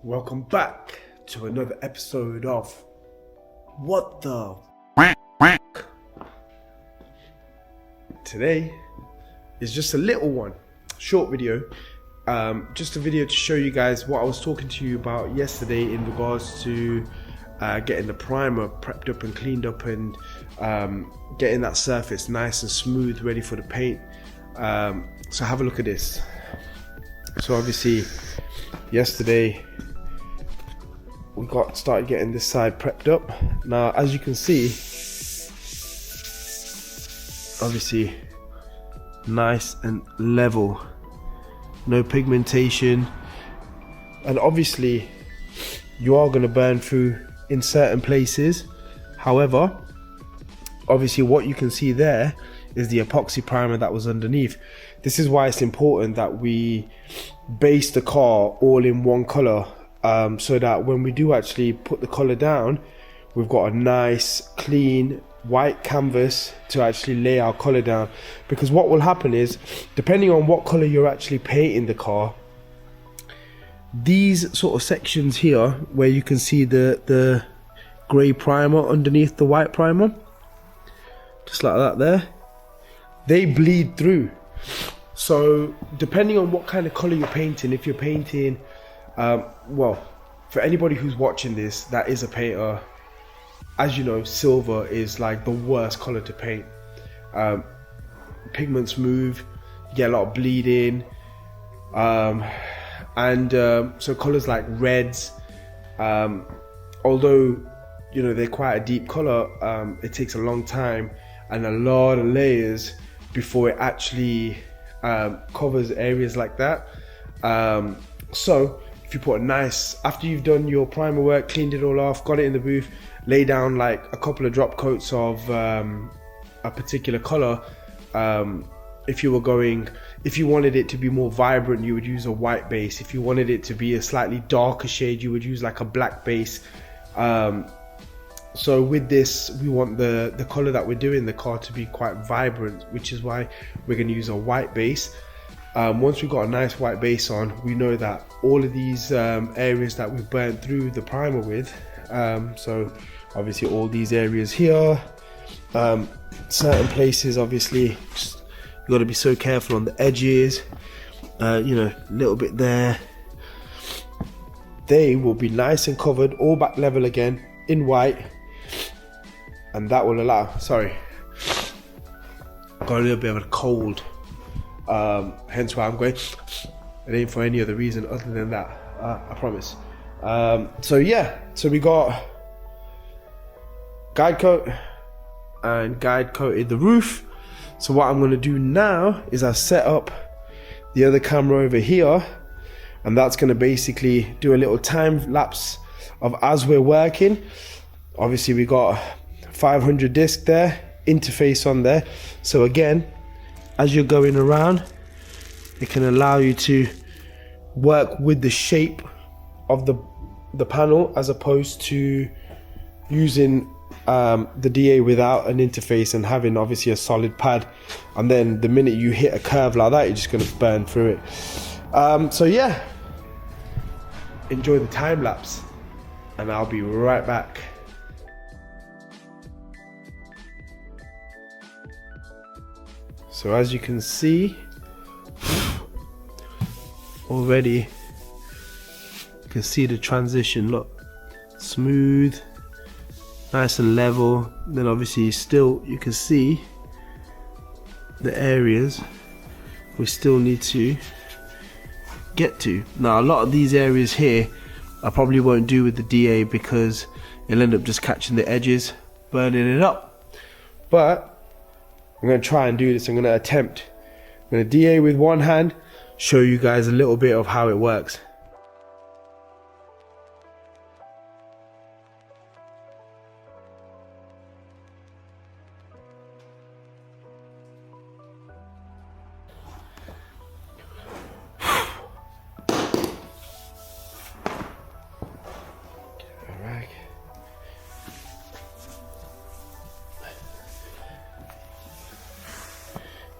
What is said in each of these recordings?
Welcome back to another episode of What the Today is just a little one, short video, just a video to show you guys what I was talking to you about yesterday in regards to getting the primer prepped up and cleaned up and getting that surface nice and smooth, ready for the paint. So have a look at this. So obviously yesterday we started getting this side prepped up. Now as you can see, obviously nice and level, no pigmentation, and obviously you are going to burn through in certain places. However, obviously what you can see there is the epoxy primer that was underneath. This is why it's important that we base the car all in one color, so that when we do actually put the color down, we've got a nice clean white canvas to actually lay our color down. Because what will happen is, depending on what color you're actually painting the car, these sort of sections here where you can see the gray primer underneath the white primer, just like that there, they bleed through. So depending on what kind of color you're painting, if you're painting well, for anybody who's watching this that is a painter, as you know, silver is like the worst color to paint. Pigments move, you get a lot of bleeding, and so colors like reds, although you know they're quite a deep color, it takes a long time and a lot of layers before it actually covers areas like that. So if you put a nice, after you've done your primer work, cleaned it all off, got it in the booth, lay down like a couple of drop coats of a particular color. If you wanted it to be more vibrant, you would use a white base. If you wanted it to be a slightly darker shade, you would use like a black base. So with this, we want the color that we're doing the car to be quite vibrant, which is why we're going to use a white base. Once we've got a nice white base on, we know that all of these areas that we've burnt through the primer with, so obviously all these areas here, certain places obviously just, you got to be so careful on the edges, you know, a little bit there, they will be nice and covered, all back level again in white, and that will allow, sorry, got a little bit of a cold, hence why I'm going, it ain't for any other reason other than that, I promise. So yeah, so we got guide coat and guide coated the roof. So what I'm going to do now is I set up the other camera over here, and that's going to basically do a little time lapse of as we're working. Obviously we got 500 disc there, interface on there, so again as you're going around, it can allow you to work with the shape of the panel, as opposed to using the DA without an interface and having obviously a solid pad, and then the minute you hit a curve like that, you're just going to burn through it. So yeah, enjoy the time lapse and I'll be right back. So as you can see, already you can see the transition, look, smooth, nice and level. Then obviously still you can see the areas we still need to get to. Now a lot of these areas here I probably won't do with the DA because it'll end up just catching the edges, burning it up, but I'm going to try and do this. I'm going to attempt. I'm going to DA with one hand, show you guys a little bit of how it works. Alright.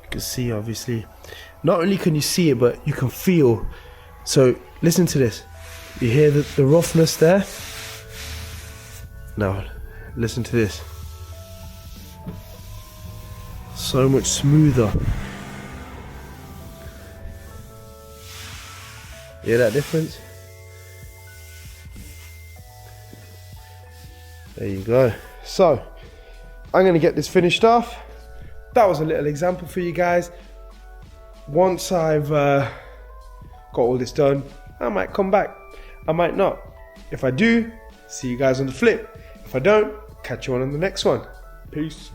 You can see obviously, not only can you see it, but you can feel. So listen to this. You hear the roughness there? Now, listen to this. So much smoother. Hear that difference? There you go. So, I'm going to get this finished off. That was a little example for you guys. Once I've got all this done, I might come back. I might not. If I do, see you guys on the flip. If I don't, catch you on the next one. Peace.